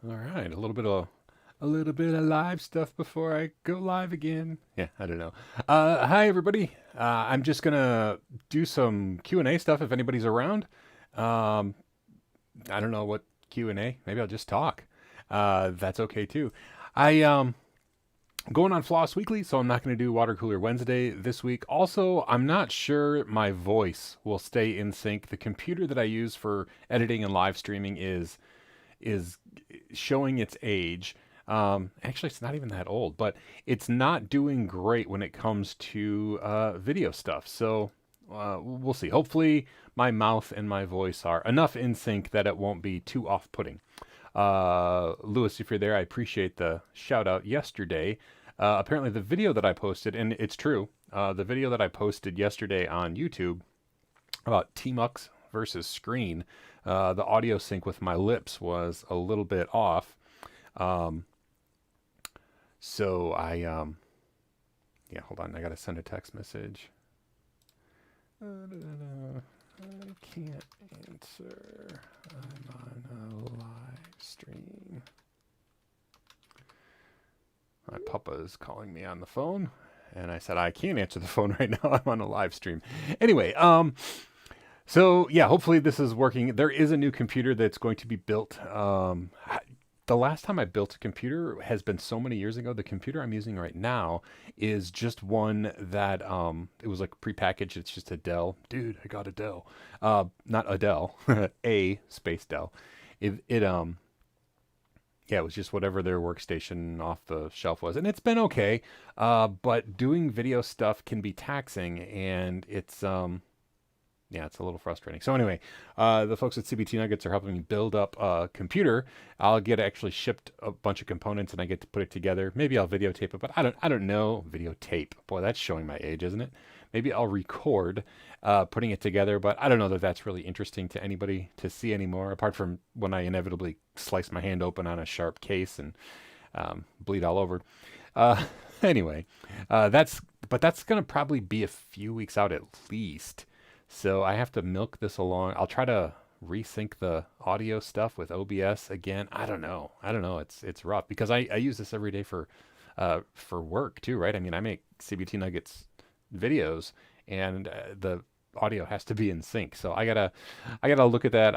All right, a little bit of live stuff before I go live again. Yeah, I don't know. Hi everybody. I'm just gonna do some Q&A stuff if anybody's around. Um, I don't know what Q&A. Maybe I'll just talk. That's okay too. I going on Floss Weekly, so I'm not going to do Water Cooler Wednesday this week. Also, I'm not sure my voice will stay in sync. The computer that I use for editing and live streaming is showing its age. Actually, it's not even that old, but it's not doing great when it comes to video stuff. So we'll see. Hopefully, my mouth and my voice are enough in sync that it won't be too off-putting. Lewis, if you're there, I appreciate the shout out yesterday. Apparently, the video that I posted, and it's true, the video that I posted yesterday on YouTube about Tmux versus screen, the audio sync with my lips was a little bit off. Um, so yeah, hold on, I gotta send a text message. I can't answer. I'm on a live stream. My papa is calling me on the phone, and I said I can't answer the phone right now. I'm on a live stream. Anyway, so yeah, hopefully this is working. There is a new computer that's going to be built. The last time I built a computer has been so many years ago. The computer I'm using right now is just one that it was like prepackaged. It's just a Dell. Dude, I got a Dell. Not a Dell, a space Dell. It yeah, it was just whatever their workstation off the shelf was, and it's been okay. But doing video stuff can be taxing, and it's yeah, it's a little frustrating. So anyway, the folks at CBT Nuggets are helping me build up a computer. I'll get actually shipped a bunch of components, and I get to put it together. Maybe I'll videotape it, but I don't know. Videotape, boy, that's showing my age, isn't it? Maybe I'll record putting it together, but I don't know that that's really interesting to anybody to see anymore. Apart from when I inevitably slice my hand open on a sharp case and bleed all over. Uh, anyway, that's gonna probably be a few weeks out at least. So I have to milk this along. I'll try to resync the audio stuff with OBS again. I don't know. I don't know. It's rough because I use this every day for work too, right? I mean, I make CBT Nuggets videos, and the audio has to be in sync. So I gotta look at that.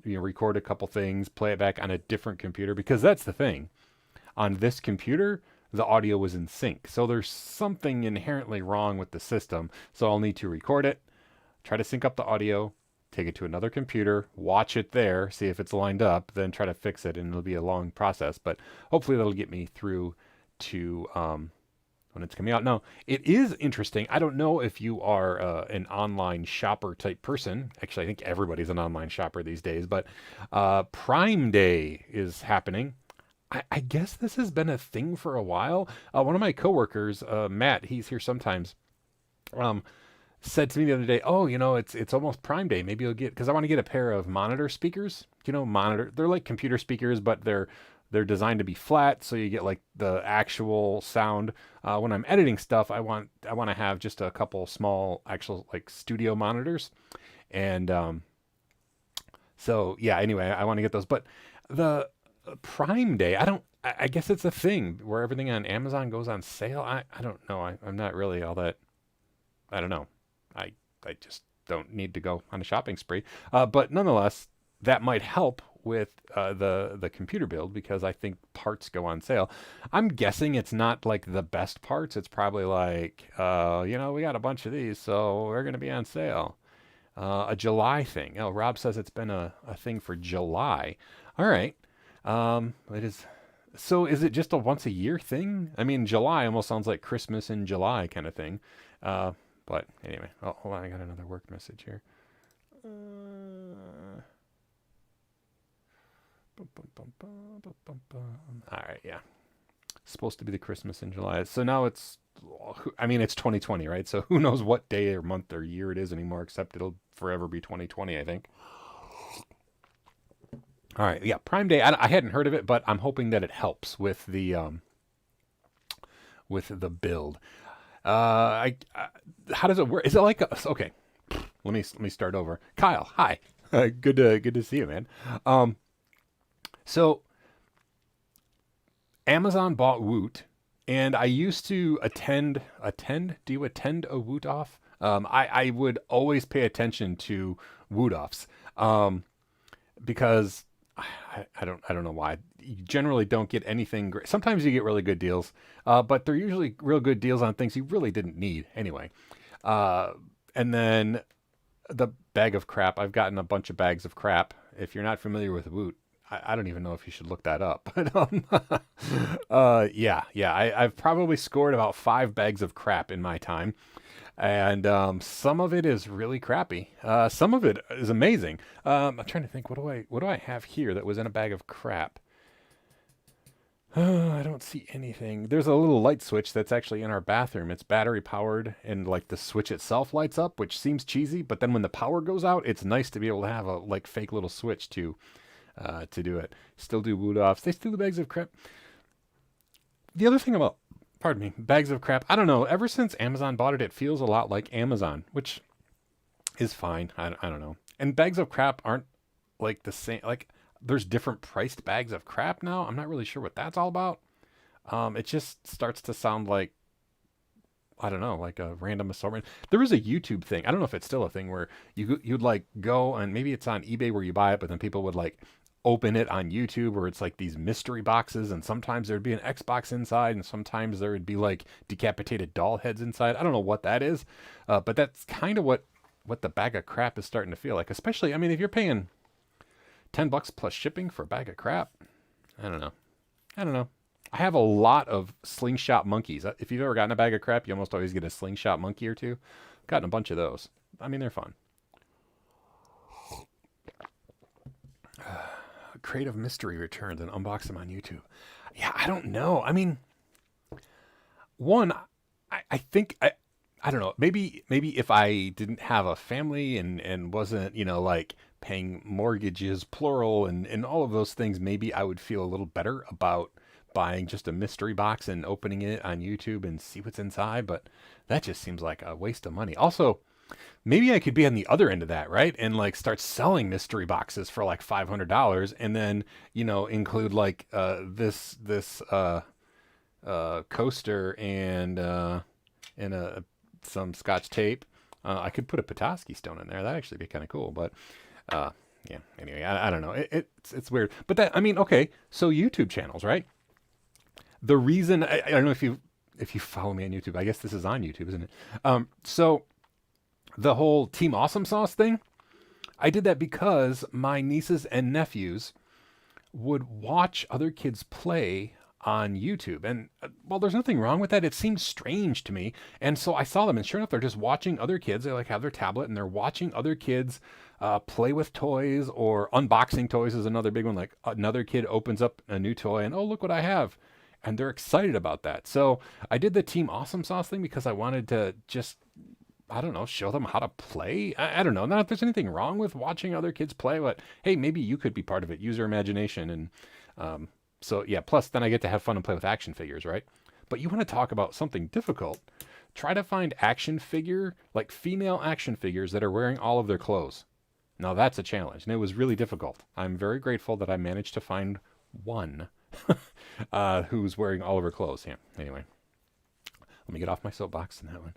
Record a couple things, play it back on a different computer because that's the thing. On this computer, the audio was in sync. So there's something inherently wrong with the system. So I'll need to record it, try to sync up the audio, take it to another computer, watch it there, see if it's lined up, then try to fix it, and it'll be a long process. But hopefully that'll get me through to when it's coming out. Now, it is interesting. I don't know if you are an online shopper type person. Actually, I think everybody's an online shopper these days, but Prime Day is happening. I guess this has been a thing for a while. One of my coworkers, Matt, he's here sometimes. Um, Said to me the other day, "Oh, it's almost Prime Day. Maybe you'll get because I want to get a pair of monitor speakers. Monitor. They're like computer speakers, but they're designed to be flat, so you get like the actual sound. When I'm editing stuff, I want to have just a couple small actual like studio monitors, and so yeah. Anyway, I want to get those, but the Prime Day, I don't. I guess it's a thing where everything on Amazon goes on sale. I don't know. I'm not really all that. I don't know. I I just don't need to go on a shopping spree. But nonetheless, that might help with the computer build because I think parts go on sale. I'm guessing it's not like the best parts. It's probably like we got a bunch of these, so we're gonna be on sale. A July thing. Oh, Rob says it's been a thing for July. All right. It is. So is it just a once a year thing? I mean, July almost sounds like Christmas in July kind of thing. Uh, but anyway, oh, hold on, I got another work message here. All right, yeah. Supposed to be the Christmas in July. So now it's 2020, right? So who knows what day or month or year it is anymore, except it'll forever be 2020, I think. All right, yeah, Prime Day. I hadn't heard of it, but I'm hoping that it helps with the build. How does it work? Is it like okay? Let me start over. Kyle, hi. Good to see you, man. Um, so Amazon bought Woot, and I used to attend. Do you attend a Woot off? I would always pay attention to Woot offs because I don't know why. You generally don't get anything great. Sometimes you get really good deals, but they're usually real good deals on things you really didn't need anyway. Uh, and then the bag of crap. I've gotten a bunch of bags of crap. If you're not familiar with Woot, I don't even know if you should look that up. But yeah. I've probably scored about 5 bags of crap in my time, and some of it is really crappy. Some of it is amazing. I'm trying to think. What do I have here that was in a bag of crap? I don't see anything. There's a little light switch that's actually in our bathroom. It's battery powered, and like the switch itself lights up, which seems cheesy. But then when the power goes out, it's nice to be able to have a like fake little switch to do it. Still do Woot offs. They steal the bags of crap. The other thing about, pardon me, bags of crap. I don't know. Ever since Amazon bought it, it feels a lot like Amazon, which is fine. I don't know. And bags of crap aren't like the same. Like there's different priced bags of crap now. I'm not really sure what that's all about. It just starts to sound like, I don't know, like a random assortment. There was a YouTube thing. I don't know if it's still a thing where you'd like go, and maybe it's on eBay where you buy it, but then people would like open it on YouTube where it's like these mystery boxes, and sometimes there'd be an Xbox inside, and sometimes there would be like decapitated doll heads inside. I don't know what that is, but that's kind of what the bag of crap is starting to feel like. Especially, I mean, if you're paying $10 plus shipping for a bag of crap, I don't know. I have a lot of slingshot monkeys. If you've ever gotten a bag of crap, you almost always get a slingshot monkey or two. Gotten a bunch of those. I mean, they're fun. Creative Mystery returns and unbox them on YouTube. Yeah, I don't know. I mean, one, I think I don't know. Maybe if I didn't have a family and wasn't, like paying mortgages, plural, and all of those things, maybe I would feel a little better about buying just a mystery box and opening it on YouTube and see what's inside. But that just seems like a waste of money. Also, maybe I could be on the other end of that, right? And like start selling mystery boxes for like $500, and then include like this coaster and some Scotch tape. I could put a Petoskey stone in there. That'd actually be kind of cool. But yeah. Anyway, I don't know. It's weird. But that, I mean, okay. So YouTube channels, right? The reason I don't know if you follow me on YouTube. I guess this is on YouTube, isn't it? So the whole Team Awesome Sauce thing, I did that because my nieces and nephews would watch other kids play on YouTube. And well, there's nothing wrong with that. It seemed strange to me. And so I saw them, and sure enough, they're just watching other kids. They like have their tablet and they're watching other kids play with toys, or unboxing toys is another big one. Like another kid opens up a new toy and, oh, look what I have. And they're excited about that. So I did the Team Awesome Sauce thing because I wanted to just, I don't know, show them how to play. I don't know. Not if there's anything wrong with watching other kids play, but hey, maybe you could be part of it. Use your imagination. And so yeah, plus then I get to have fun and play with action figures, right? But you want to talk about something difficult. Try to find like female action figures that are wearing all of their clothes. Now that's a challenge, and it was really difficult. I'm very grateful that I managed to find one who's wearing all of her clothes. Yeah, anyway. Let me get off my soapbox on that one.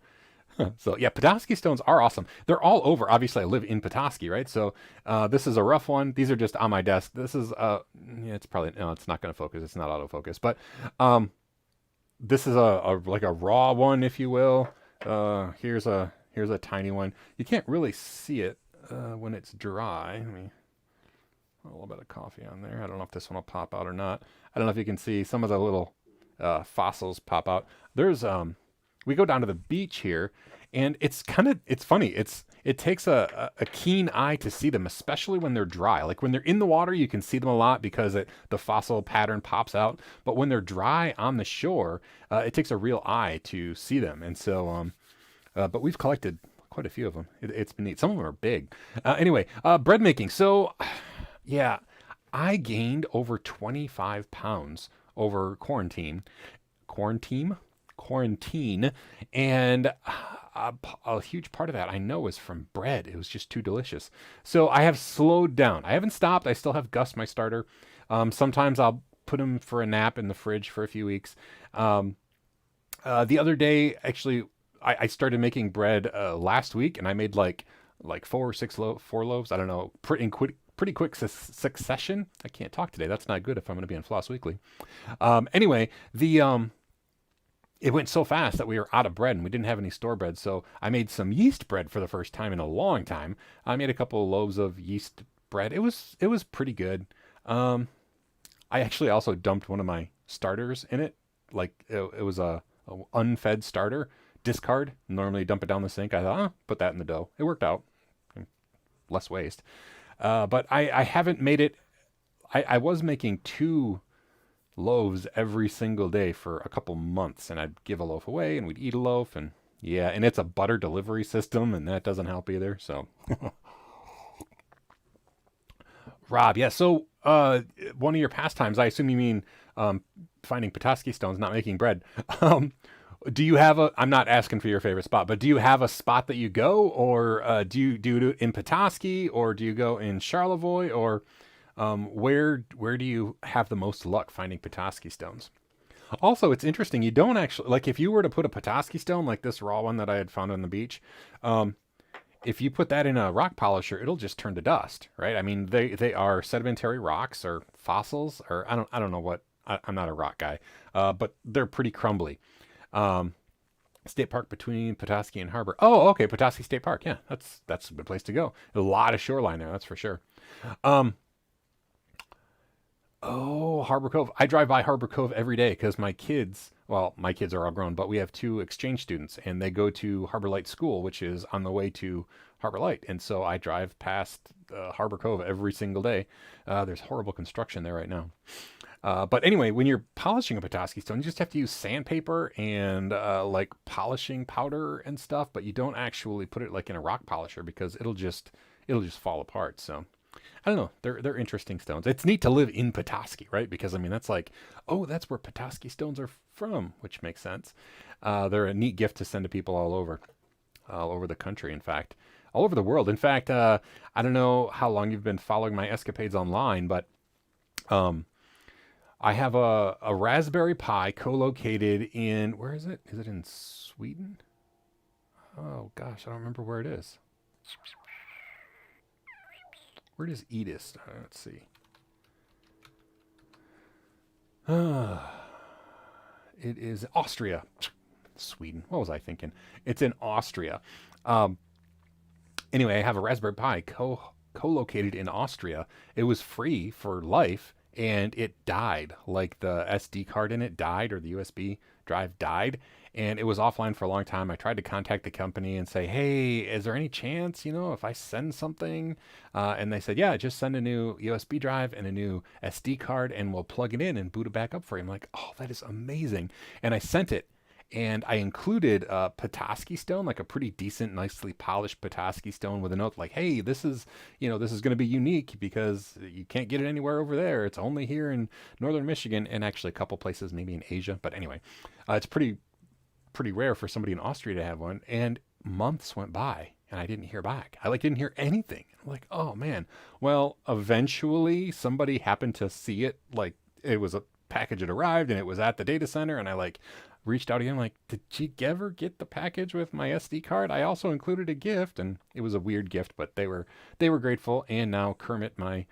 So yeah, Petoskey stones are awesome. They're all over. Obviously, I live in Petoskey, right? So this is a rough one. These are just on my desk. This is yeah, it's probably no, it's not going to focus. It's not autofocus, but this is a like a raw one, if you will. Here's a tiny one. You can't really see it when it's dry. Let me a little bit of coffee on there. I don't know if this one will pop out or not. I don't know if you can see some of the little fossils pop out. There's we go down to the beach here, and it's funny. It takes a keen eye to see them, especially when they're dry. Like when they're in the water, you can see them a lot because the fossil pattern pops out. But when they're dry on the shore, it takes a real eye to see them. And so, but we've collected quite a few of them. It's been neat. Some of them are big. Anyway, bread making. So, yeah, I gained over 25 pounds over quarantine, and a huge part of that I know is from bread. It was just too delicious. So I have slowed down. I haven't stopped. I still have Gus, my starter. Sometimes I'll put them for a nap in the fridge for a few weeks. The other day, actually, I started making bread last week, and I made like 4 loaves. I don't know, pretty quick succession. I can't talk today. That's not good if I'm going to be on Floss Weekly. Anyway, it went so fast that we were out of bread and we didn't have any store bread. So I made some yeast bread for the first time in a long time. I made a couple of loaves of yeast bread. It was pretty good. I actually also dumped one of my starters in it. Like it was a unfed starter. Discard. Normally dump it down the sink. I thought, put that in the dough. It worked out. Less waste. But I haven't made it. I was making 2 loaves every single day for a couple months, and I'd give a loaf away and we'd eat a loaf, and yeah, and it's a butter delivery system, and that doesn't help either. So Rob, yeah, so one of your pastimes, I assume you mean finding Petoskey stones, not making bread. Do you have I'm not asking for your favorite spot, but do you have a spot that you go, or do you do it in Petoskey, or do you go in Charlevoix, or where do you have the most luck finding Petoskey stones? Also, it's interesting. You don't actually, like, if you were to put a Petoskey stone, like this raw one that I had found on the beach, if you put that in a rock polisher, it'll just turn to dust, right? I mean, they are sedimentary rocks or fossils, or I don't know what. I'm not a rock guy, but they're pretty crumbly. State park between Petoskey and Harbor. Oh, okay, Petoskey State Park. Yeah, that's a good place to go. A lot of shoreline there, that's for sure. Oh, Harbor Cove. I drive by Harbor Cove every day because my kids are all grown, but we have 2 exchange students, and they go to Harbor Light School, which is on the way to Harbor Light. And so I drive past Harbor Cove every single day. There's horrible construction there right now. But anyway, when you're polishing a Petoskey stone, you just have to use sandpaper and like polishing powder and stuff, but you don't actually put it like in a rock polisher because it'll just fall apart. So I don't know. They're interesting stones. It's neat to live in Petoskey, right? Because I mean, that's like, oh, that's where Petoskey stones are from, which makes sense. They're a neat gift to send to people all over the country. In fact, all over the world. In fact, I don't know how long you've been following my escapades online, but I have a Raspberry Pi co-located in, where is it? Is it in Sweden? Oh gosh, I don't remember where it is. Where does Edis? Let's see. It is Austria. Sweden. What was I thinking? It's in Austria. Anyway, I have a Raspberry Pi co-located in Austria. It was free for life, and it died. Like the SD card in it died, or the USB drive died, and it was offline for a long time. I tried to contact the company and say, hey, is there any chance, if I send something? And they said, yeah, just send a new USB drive and a new SD card, and we'll plug it in and boot it back up for you. I'm like, oh, that is amazing. And I sent it. And I included a Petoskey stone, like a pretty decent, nicely polished Petoskey stone, with a note like, hey, this is going to be unique because you can't get it anywhere over there. It's only here in northern Michigan, and actually a couple places maybe in Asia. But anyway, it's pretty rare for somebody in Austria to have one. And months went by and I didn't hear back. I didn't hear anything. I'm like, oh man. Well, eventually somebody happened to see it. Like, it was a package had arrived and it was at the data center, and I reached out again, like, did you ever get the package with my SD card? I also included a gift, and it was a weird gift, but they were grateful. And now Kermit, my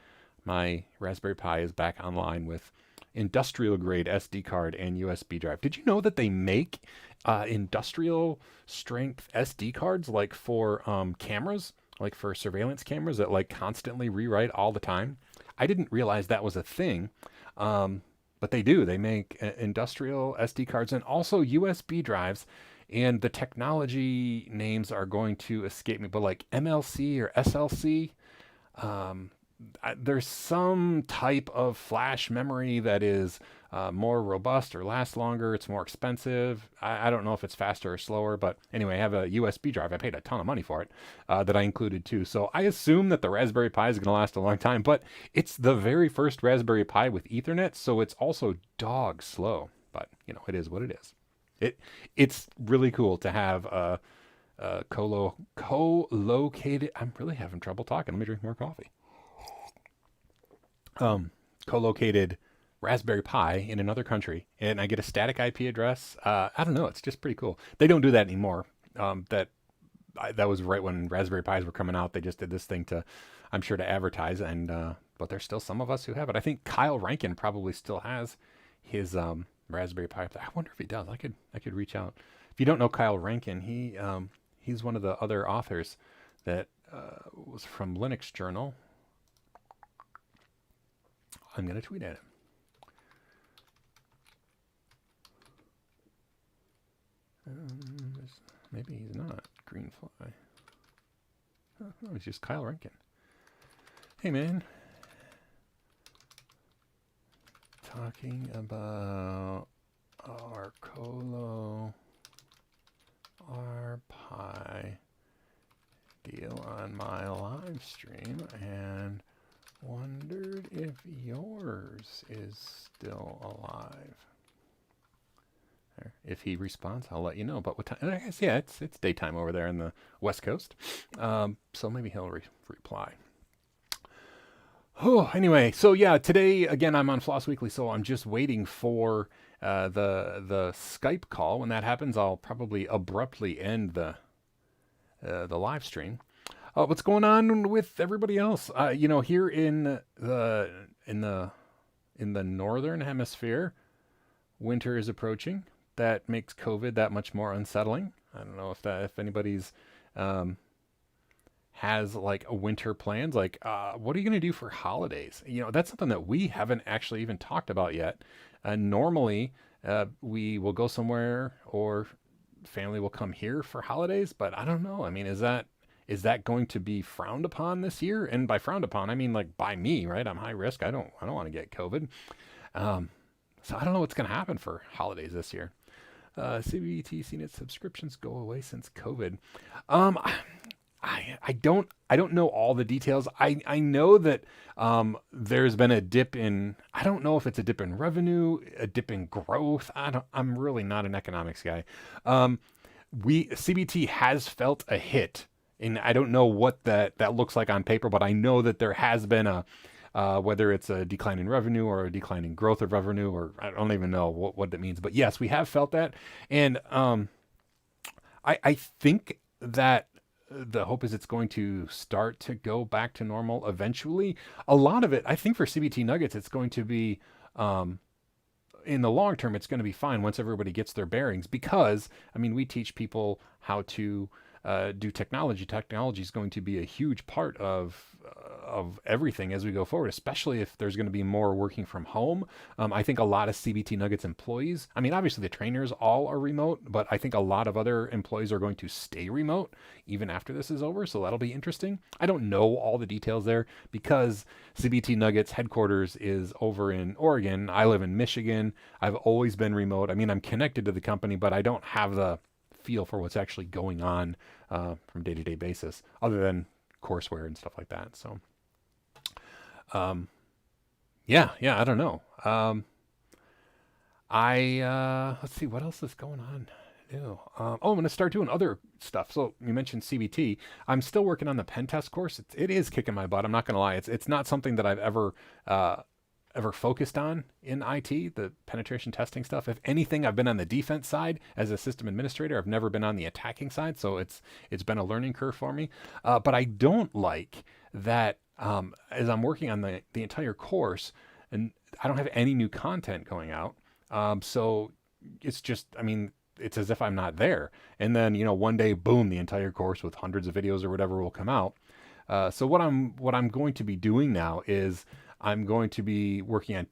Raspberry Pi, is back online with industrial grade SD card and USB drive. Did you know that they make industrial strength SD cards, like for cameras, like for surveillance cameras that constantly rewrite all the time? I didn't realize that was a thing. But they do. They make industrial SD cards and also USB drives, and the technology names are going to escape me, but like MLC or SLC, there's some type of flash memory that is more robust or lasts longer. It's more expensive. I don't know if it's faster or slower, but anyway, I have a USB drive. I paid a ton of money for it that I included too. So I assume that the Raspberry Pi is going to last a long time, but it's the very first Raspberry Pi with Ethernet, so it's also dog slow. But it is what it is. It's really cool to have a co-located. I'm really having trouble talking. Let me drink more coffee. Co-located Raspberry Pi in another country, and I get a static IP address. I don't know. It's just pretty cool. They don't do that anymore. That was right when Raspberry Pis were coming out. They just did this thing to, I'm sure, to advertise, and but there's still some of us who have it. I think Kyle Rankin probably still has his Raspberry Pi. I wonder if he does. I could reach out. If you don't know Kyle Rankin, he's one of the other authors that was from Linux Journal. I'm gonna tweet at him. Maybe he's not Greenfly. Oh, he's just Kyle Rankin. Hey, man. Talking about our Colo R Pi deal on my live stream and wondered if yours is still alive. If he responds, I'll let you know. But what time? I guess, yeah, it's daytime over there in the West Coast. So maybe he'll reply. Oh, anyway, so yeah, today again I'm on FLOSS Weekly, so I'm just waiting for the Skype call. When that happens, I'll probably abruptly end the live stream. What's going on with everybody else? Here in the northern hemisphere, winter is approaching. That makes COVID that much more unsettling. I don't know if anybody's has like a winter plans, like what are you going to do for holidays? That's something that we haven't actually even talked about yet. Normally, we will go somewhere or family will come here for holidays, but I don't know. I mean, is that going to be frowned upon this year? And by frowned upon, I mean like by me, right? I'm high risk. I don't want to get COVID. So I don't know what's going to happen for holidays this year. CBT seen its subscriptions go away since COVID. I don't know all the details. I know that there's been a dip in, I don't know if it's a dip in revenue, a dip in growth. I'm really not an economics guy. CBT has felt a hit, and I don't know what that looks like on paper, but I know that there has been whether it's a decline in revenue or a decline in growth of revenue, or I don't even know what that means. But yes, we have felt that. And I think that the hope is it's going to start to go back to normal eventually. A lot of it, I think for CBT Nuggets, it's going to be, in the long term, it's going to be fine once everybody gets their bearings, because, I mean, we teach people how to do technology. Technology is going to be a huge part of everything as we go forward, especially if there's going to be more working from home. I think a lot of CBT Nuggets employees, I mean, obviously the trainers all are remote, but I think a lot of other employees are going to stay remote even after this is over. So that'll be interesting. I don't know all the details there because CBT Nuggets headquarters is over in Oregon. I live in Michigan. I've always been remote. I mean, I'm connected to the company, but I don't have the feel for what's actually going on from day-to-day basis, other than courseware and stuff like that. So, yeah, I don't know. Let's see, what else is going on? I'm going to start doing other stuff. So you mentioned CBT. I'm still working on the pen test course. It is kicking my butt. I'm not going to lie. It's not something that I've ever focused on in IT, the penetration testing stuff. If anything, I've been on the defense side as a system administrator. I've never been on the attacking side, so it's been a learning curve for me. But I don't like that as I'm working on the entire course, and I don't have any new content going out. So it's just, I mean, it's as if I'm not there. And then, one day, boom, the entire course with hundreds of videos or whatever will come out. So what I'm going to be doing now is I'm going to be working on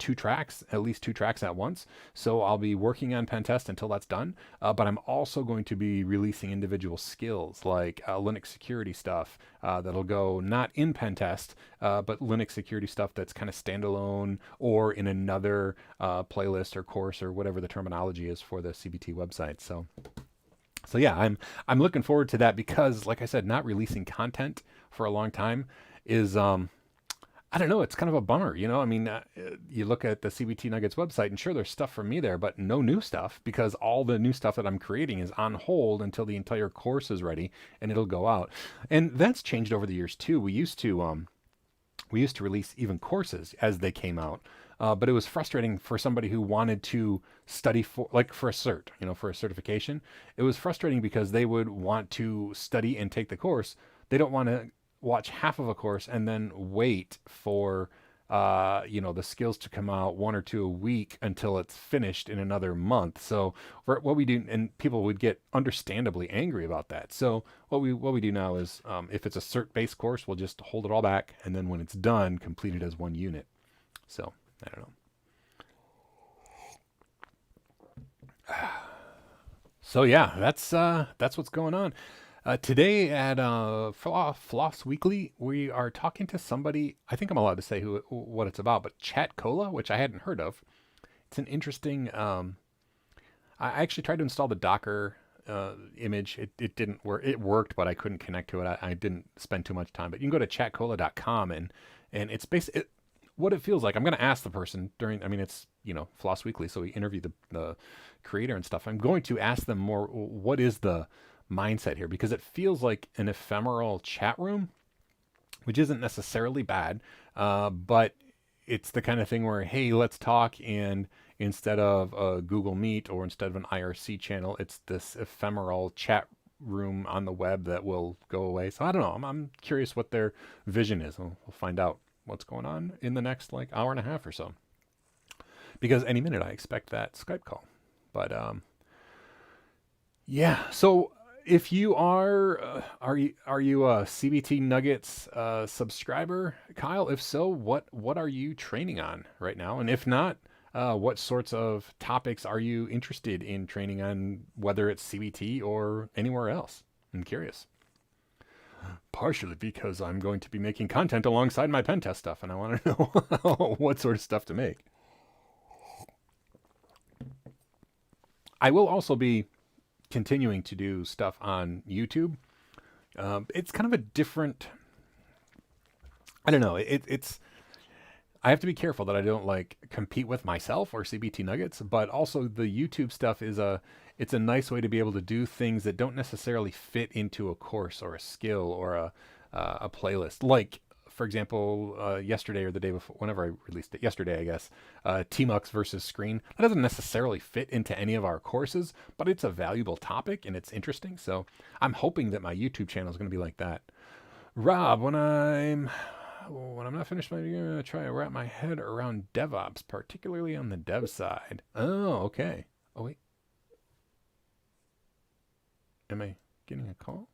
at least two tracks at once. So I'll be working on pen test until that's done. But I'm also going to be releasing individual skills like Linux security stuff that'll go not in pen test, but Linux security stuff that's kind of standalone or in another playlist or course or whatever the terminology is for the CBT website. So yeah, I'm looking forward to that because, like I said, not releasing content for a long time is I don't know, it's kind of a bummer, I mean, you look at the CBT Nuggets website and sure, there's stuff for me there, but no new stuff because all the new stuff that I'm creating is on hold until the entire course is ready and it'll go out. And that's changed over the years too. We used to, we used to release even courses as they came out. But it was frustrating for somebody who wanted to study for, like for a cert, for a certification. It was frustrating because they would want to study and take the course. They don't want to watch half of a course and then wait for, the skills to come out 1 or 2 a week until it's finished in another month. So what we do, and people would get understandably angry about that. So what we do now is, if it's a cert-based course, we'll just hold it all back, and then when it's done, complete it as one unit. So I don't know. So yeah, that's what's going on. Today at FLOSS Weekly, we are talking to somebody. I think I'm allowed to say what it's about, but Chat Cola, which I hadn't heard of. It's an interesting. I actually tried to install the Docker image. It didn't work. It worked, but I couldn't connect to it. I didn't spend too much time. But you can go to chatcola.com and it's basically what it feels like. I'm going to ask the person during. I mean, it's FLOSS Weekly, so we interview the creator and stuff. I'm going to ask them more. What is the mindset here, because it feels like an ephemeral chat room, which isn't necessarily bad, but it's the kind of thing where, hey, let's talk, and instead of a Google Meet or instead of an IRC channel, it's this ephemeral chat room on the web that will go away. So I don't know. I'm curious what their vision is. We'll find out what's going on in the next hour and a half or so, because any minute I expect that Skype call. But yeah, so if you are you a CBT Nuggets subscriber, Kyle? If so, what are you training on right now? And if not, what sorts of topics are you interested in training on, whether it's CBT or anywhere else? I'm curious. Partially because I'm going to be making content alongside my pen test stuff, and I want to know what sort of stuff to make. I will also be continuing to do stuff on YouTube. It's kind of a different, I don't know. It's I have to be careful that I don't compete with myself or CBT Nuggets, but also the YouTube stuff it's a nice way to be able to do things that don't necessarily fit into a course or a skill or a playlist. Like, for example, yesterday or the day before, whenever I released it, yesterday, I guess, TMUX versus Screen. That doesn't necessarily fit into any of our courses, but it's a valuable topic and it's interesting. So I'm hoping that my YouTube channel is going to be like that. Rob, when I'm not finished, I'm going to try to wrap my head around DevOps, particularly on the dev side. Oh, okay. Oh, wait. Am I getting a call?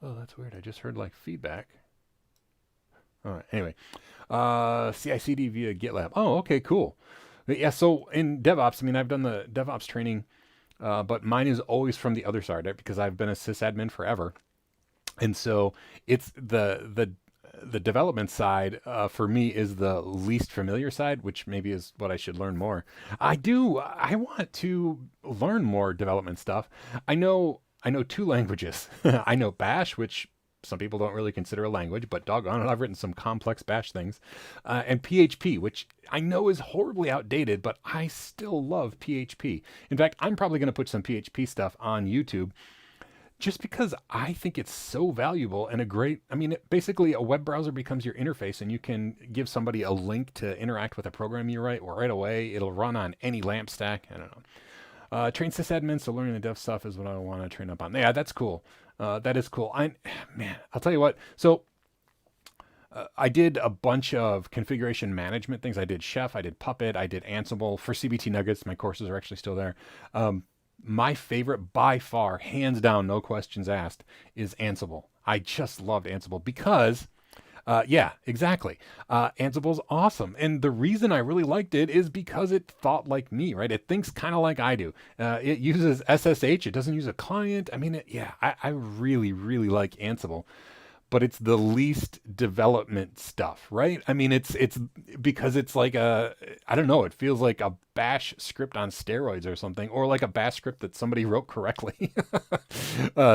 Oh, that's weird. I just heard feedback. All right. Anyway, CI/CD via GitLab. Oh, okay, cool. But yeah. So in DevOps, I mean, I've done the DevOps training, but mine is always from the other side, right? Because I've been a sysadmin forever, and so it's the development side for me is the least familiar side, which maybe is what I should learn more. I want to learn more development stuff. I know 2 languages. I know Bash, which some people don't really consider a language, but doggone it, I've written some complex Bash things. And PHP, which I know is horribly outdated, but I still love PHP. In fact, I'm probably going to put some PHP stuff on YouTube just because I think it's so valuable and basically a web browser becomes your interface, and you can give somebody a link to interact with a program you write right away. It'll run on any LAMP stack. I don't know. Train sysadmins, so learning the dev stuff is what I want to train up on. Yeah, that's cool. That is cool. I'll tell you what. So I did a bunch of configuration management things. I did Chef, I did Puppet, I did Ansible. For CBT Nuggets, my courses are actually still there. My favorite by far, hands down, no questions asked, is Ansible. I just loved Ansible because yeah, exactly. Ansible's awesome. And the reason I really liked it is because it thought like me, right? It thinks kind of like I do. It uses SSH. It doesn't use a client. I mean, I really, really like Ansible, but it's the least development stuff, right? I mean, it's because it's I don't know, it feels like a bash script on steroids or something, or like a bash script that somebody wrote correctly.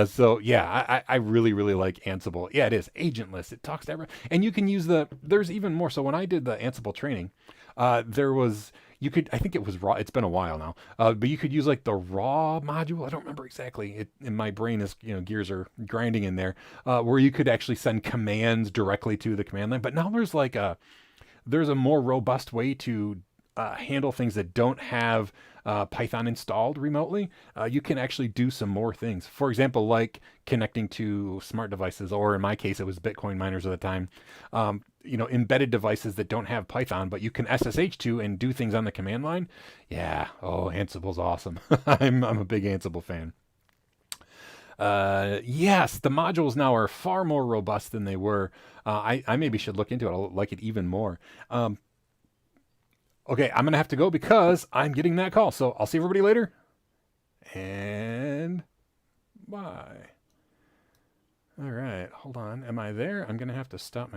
So yeah, I really, really like Ansible. Yeah, it is agentless. It talks to everyone, and you can use there's even more. So when I did the Ansible training, there was, you could, I think it was raw. It's been a while now, but you could use like the raw module. I don't remember exactly. It in my brain is, gears are grinding in there, where you could actually send commands directly to the command line. But now there's a more robust way to handle things that don't have Python installed remotely. You can actually do some more things. For example, like connecting to smart devices, or in my case, it was Bitcoin miners at the time. Embedded devices that don't have Python, but you can SSH to and do things on the command line. Yeah. Oh, Ansible's awesome. I'm a big Ansible fan. Yes, the modules now are far more robust than they were. I maybe should look into it. I'll like it even more. Okay, I'm going to have to go because I'm getting that call. So I'll see everybody later. And bye. All right, hold on. Am I there? I'm going to have to stop my